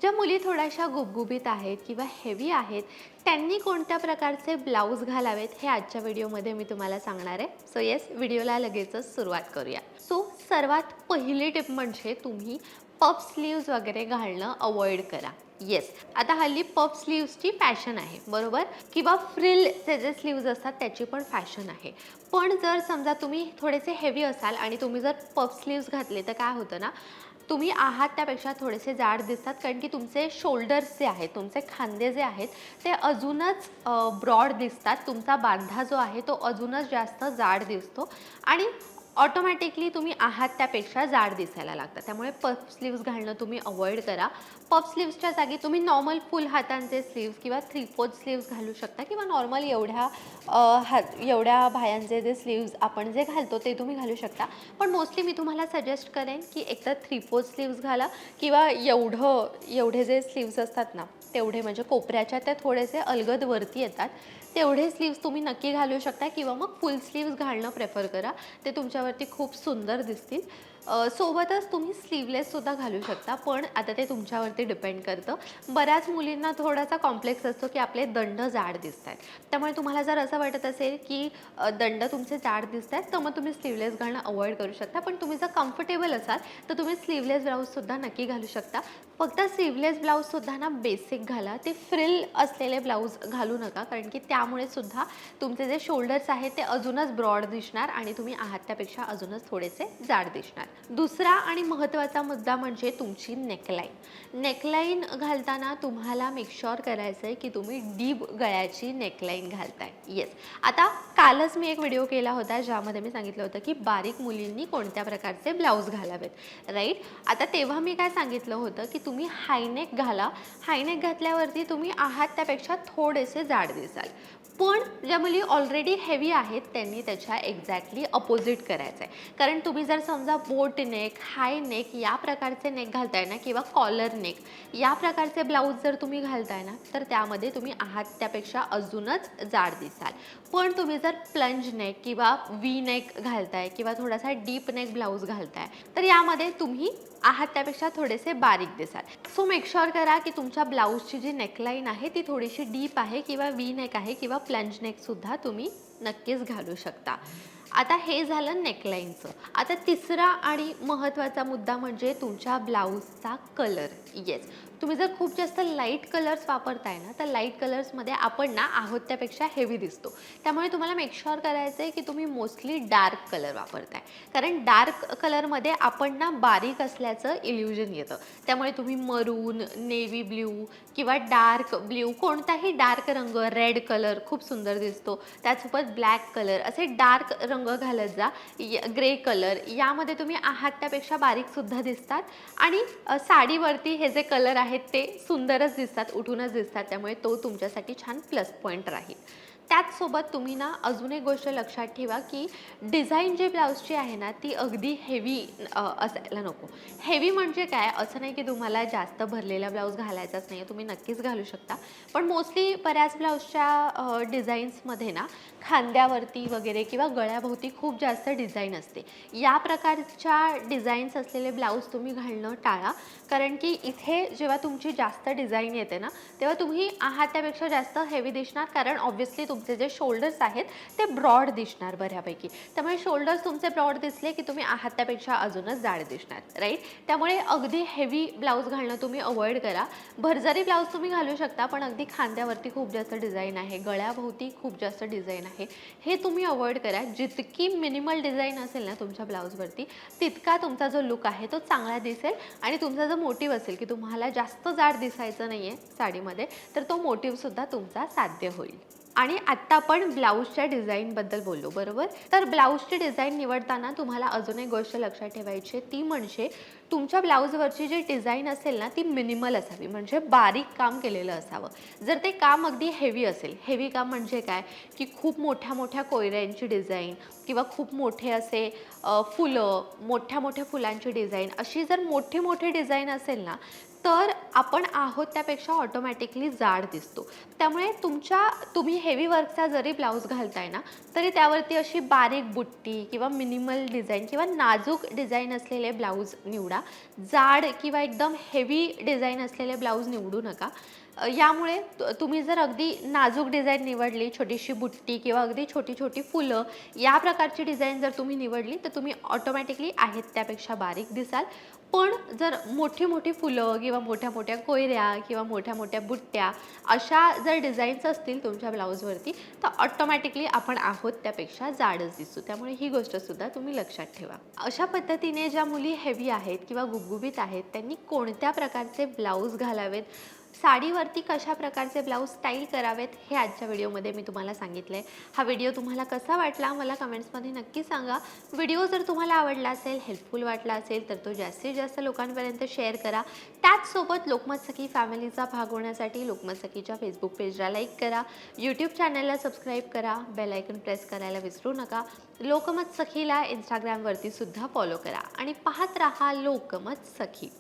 ज्या मुली थोड्याशा गुबगुबीत आहेत किंवा हेवी आहेत, त्यांनी कोणत्या प्रकारचे ब्लाऊज घालावेत हे आजच्या व्हिडिओमध्ये मी तुम्हाला सांगणार आहे. सो येस, व्हिडिओला लगेचच सुरुवात करूया. सो सर्वात पहिली टिप म्हणजे तुम्ही पफ स्लीव्ज वगैरे घालणं अवॉइड करा. येस, आता हल्ली पफ स्लीव्सची फॅशन आहे, बरोबर? किंवा फ्रिलचे जे स्लीव्ज असतात त्याची पण फॅशन आहे. पण जर समजा तुम्ही थोडेसे हेवी असाल आणि तुम्ही जर पफ स्लीव्ज घातले तर काय होतं ना, तुम्ही आहात त्यापेक्षा थोडेसे जाड दिसतात, कारण की तुमचे शोल्डर्स जे आहेत, तुमचे खांदे जे आहेत ते अजूनच ब्रॉड दिसतात. तुमचा बांधा जो आहे तो अजूनच जास्त जाड दिसतो आणि ऑटोमॅटिकली तुम्ही आहात त्यापेक्षा जाड दिसायला लागतात. त्यामुळे पफ स्लीव्ज घालणं तुम्ही अवॉइड करा. पफ स्लीव्सच्या जागी तुम्ही नॉर्मल फुल हातांचे स्लीव्स किंवा 3/4 स्लीव्स घालू शकता किंवा नॉर्मल एवढ्या बाह्यांचे जे स्लीव्स आपण जे घालतो ते तुम्ही घालू शकता. पण मोस्टली मी तुम्हाला सजेस्ट करेन की एकतर 3/4 स्लीव्स घाला किंवा एवढे जे स्लीव्स असतात ना, तेवढे म्हणजे कोपऱ्याच्या त्या थोडेसे अलगद वरती येतात, तेवढे स्लीव्स तुम्ही नक्की घालू शकता किंवा मग फुल स्लीव्स घालणं प्रेफर करा. ते तुमच्यावरती खूप सुंदर दिसतील. सोबतच तुम्ही स्लीवलेससुद्धा घालू शकता, पण आता ते तुमच्यावरती डिपेंड करतं. बऱ्याच मुलींना थोडासा कॉम्प्लेक्स असतो की आपले दंड जाड दिसत आहेत. त्यामुळे तुम्हाला जर असं वाटत असेल की दंड तुमचे जाड दिसत आहेत, तर मग तुम्ही स्लीवलेस घालणं अवॉइड करू शकता. पण तुम्ही जर कम्फर्टेबल असाल तर तुम्ही स्लीवलेस ब्लाऊजसुद्धा नक्की घालू शकता. फक्त स्लीवलेस ब्लाऊजसुद्धा ना बेसिक घाला. ते फ्रिल असलेले ब्लाऊज घालू नका, कारण की त्यामुळे सुद्धा तुमचे जे शोल्डर्स आहेत ते अजूनच ब्रॉड दिसणार आणि तुम्ही आहात त्यापेक्षा अजूनच थोडेसे जाड दिसणार. दुसरा आणि महत्त्वाचा मुद्दा म्हणजे तुमची नेकलाईन. नेकलाईन घालताना तुम्हाला मेक शुअर करायचं आहे की तुम्ही डीप गळ्याची नेकलाईन घालताय. येस, आता कालच मी एक व्हिडिओ केला होता ज्यामध्ये मी सांगितलं होतं की बारीक मुलींनी कोणत्या प्रकारचे ब्लाऊज घालावेत, राईट? आता तेव्हा मी काय सांगितलं होतं की तुम्ही हायनेक घाला. हायनेक घातल्यावरती तुम्ही आहात त्यापेक्षा थोडेसे जाड दिसाल. पण ज्या मुली ऑलरेडी हेवी आहेत त्यांनी त्याच्या एक्झॅक्टली अपोजिट करायचं आहे. कारण तुम्ही जर समजा बोट नेक, हाय नेक या प्रकारचे नेक घालताय ना, किंवा कॉलर नेक या प्रकारचे ब्लाऊज जर तुम्ही घालताय ना, तर त्यामध्ये तुम्ही आहात त्यापेक्षा अजूनच जाड दिसाल. पण तुम्ही जर प्लंज नेक किंवा वी नेक घालताय किंवा थोडासा डीप नेक ब्लाऊज घालताय, तर यामध्ये तुम्ही आहात त्यापेक्षा थोडेसे बारीक दिसाल. सो मेक शुअर करा की तुमच्या ब्लाऊजची जी नेकलाईन आहे ती थोडीशी डीप आहे किंवा वी नेक आहे किंवा प्लंज नेकसुद्धा तुम्ही नक्कीच घालू शकता. आता हे झालं नेकलाईनचं. आता तिसरा आणि महत्त्वाचा मुद्दा म्हणजे तुमच्या ब्लाऊजचा कलर. येस, तुम्ही जर खूप जास्त लाईट कलर्स वापरताय ना, तर लाईट कलर्समध्ये आपण ना आहोत त्यापेक्षा हेवी दिसतो. त्यामुळे तुम्हाला मेक शुअर करायचं आहे की तुम्ही मोस्टली डार्क कलर वापरताय, कारण डार्क कलरमध्ये आपण ना बारीक असल्याचं इल्युजन येतं. त्यामुळे तुम्ही मरून, नेव्ही ब्ल्यू किंवा डार्क ब्ल्यू, कोणताही डार्क रंग, रेड कलर खूप सुंदर दिसतो. त्यासोबत ब्लॅक कलर, असे डार्क रंग घालत जा. ग्रे कलर, यामध्ये तुम्ही आहात त्यापेक्षा बारीकसुद्धा दिसतात आणि साडीवरती हे जे कलर आहेत ते सुंदरच दिसतात, उठूनच दिसतात. त्यामुळे तो तुमच्यासाठी छान प्लस पॉईंट राहील. त्याचसोबत तुम्ही ना अजून एक गोष्ट लक्षात ठेवा की डिझाईन जी ब्लाऊजची आहे ना, ती अगदी हेवी असायला नको. हेवी म्हणजे काय, असं नाही की तुम्हाला जास्त भरलेला ब्लाऊज घालायचाच नाही आहे, तुम्ही नक्कीच घालू शकता. पण मोस्टली बऱ्याच ब्लाऊजच्या डिझाईन्समध्ये ना खांद्यावरती वगैरे किंवा गळ्याभोवती खूप जास्त डिझाईन असते. या प्रकारच्या डिझाईन्स असलेले ब्लाऊज तुम्ही घालणं टाळा, कारण की इथे जेव्हा तुमची जास्त डिझाईन येते ना, तेव्हा तुम्ही आहात त्यापेक्षा जास्त हेवी दिसणार, कारण ऑब्व्हियसली तुमचे जे शोल्डर्स आहेत ते ब्रॉड दिसणार बऱ्यापैकी. त्यामुळे शोल्डर्स तुमचे ब्रॉड दिसले की तुम्ही आहात त्यापेक्षा अजूनच जाड दिसणार, राईट? त्यामुळे अगदी हेवी ब्लाऊज घालणं तुम्ही अवॉइड करा. भरजरी ब्लाऊज तुम्ही घालू शकता, पण अगदी खांद्यावरती खूप जास्त डिझाईन आहे, गळ्याभोवती खूप जास्त डिझाईन आहे, हे तुम्ही अवॉइड करा. जितकी मिनिमल डिझाईन असेल ना तुमच्या ब्लाऊजवरती, तितका तुमचा जो लुक आहे तो चांगला दिसेल आणि तुमचा जो मोटिव्ह असेल की तुम्हाला जास्त जाड दिसायचं नाही आहे साडीमध्ये, तर तो मोटिव्हसुद्धा तुमचा साध्य होईल. आणि आत्ता आपण ब्लाऊजच्या डिझाईनबद्दल बोललो, बरोबर? तर ब्लाऊजची डिझाईन निवडताना तुम्हाला अजून एक गोष्ट लक्षात ठेवायची आहे, ती म्हणजे तुमच्या ब्लाऊजवरची जी डिझाईन असेल ना, ती मिनिमल असावी, म्हणजे बारीक काम केलेलं असावं. जर ते काम अगदी हेवी असेल, हेवी काम म्हणजे काय की खूप मोठ्या मोठ्या कोयऱ्यांची डिझाईन किंवा खूप मोठे असे फुलं, मोठ्या मोठ्या फुलांची डिझाईन, अशी जर मोठी मोठी डिझाईन असेल ना, तर आपण आहोत त्यापेक्षा ऑटोमॅटिकली जाड दिसतो. त्यामुळे तुम्ही हेवी वर्कचा जरी ब्लाऊज घालताय ना, तरी त्यावरती अशी बारीक बुट्टी किंवा मिनिमल डिझाईन किंवा नाजूक डिझाईन असलेले ब्लाऊज निवडा. जाड किंवा एकदम हेवी डिझाईन असलेले ब्लाऊज निवडू नका. यामुळे तुम्ही जर अगदी नाजूक डिझाईन निवडली, छोटीशी बुट्टी किंवा अगदी छोटी-छोटी फुलं या प्रकारची डिझाईन जर तुम्ही निवडली, तर तुम्ही ऑटोमॅटिकली आहेत त्यापेक्षा बारीक दिसाल. पण जर मोठी-मोठी फुलं किंवा मोठ्या-मोठ्या कोयऱ्या किंवा मोठ्या-मोठ्या बुट्ट्या अशा जर डिझाईन्स असतील तुमच्या ब्लाऊजवरती, तर ऑटोमॅटिकली आपण आहोत त्यापेक्षा जाडच दिसू. त्यामुळे ही गोष्टसुद्धा तुम्ही लक्षात ठेवा. अशा पद्धतीने ज्या मुली हेवी आहेत किंवा गुबगुबीत आहेत, त्यांनी कोणत्या प्रकारचे ब्लाऊज घालावेत, साडीवरती कशा प्रकारचे ब्लाऊज स्टाईल करावेत, हे आजच्या व्हिडिओमध्ये मी तुम्हाला सांगितलं आहे. हा व्हिडिओ तुम्हाला कसा वाटला मला कमेंट्समध्ये नक्की सांगा. व्हिडिओ जर तुम्हाला आवडला असेल, हेल्पफुल वाटला असेल, तर तो जास्तीत जास्त लोकांपर्यंत शेअर करा. त्याचसोबत लोकमत सखी फॅमिलीचा भाग होण्यासाठी लोकमत सखीच्या फेसबुक पेजला लाईक करा, यूट्यूब चॅनलला सबस्क्राईब करा, बेल आयकॉन प्रेस करायला विसरू नका. लोकमत सखीला इंस्टाग्रामवरती सुद्धा फॉलो करा आणि पाहत राहा लोकमत सखी.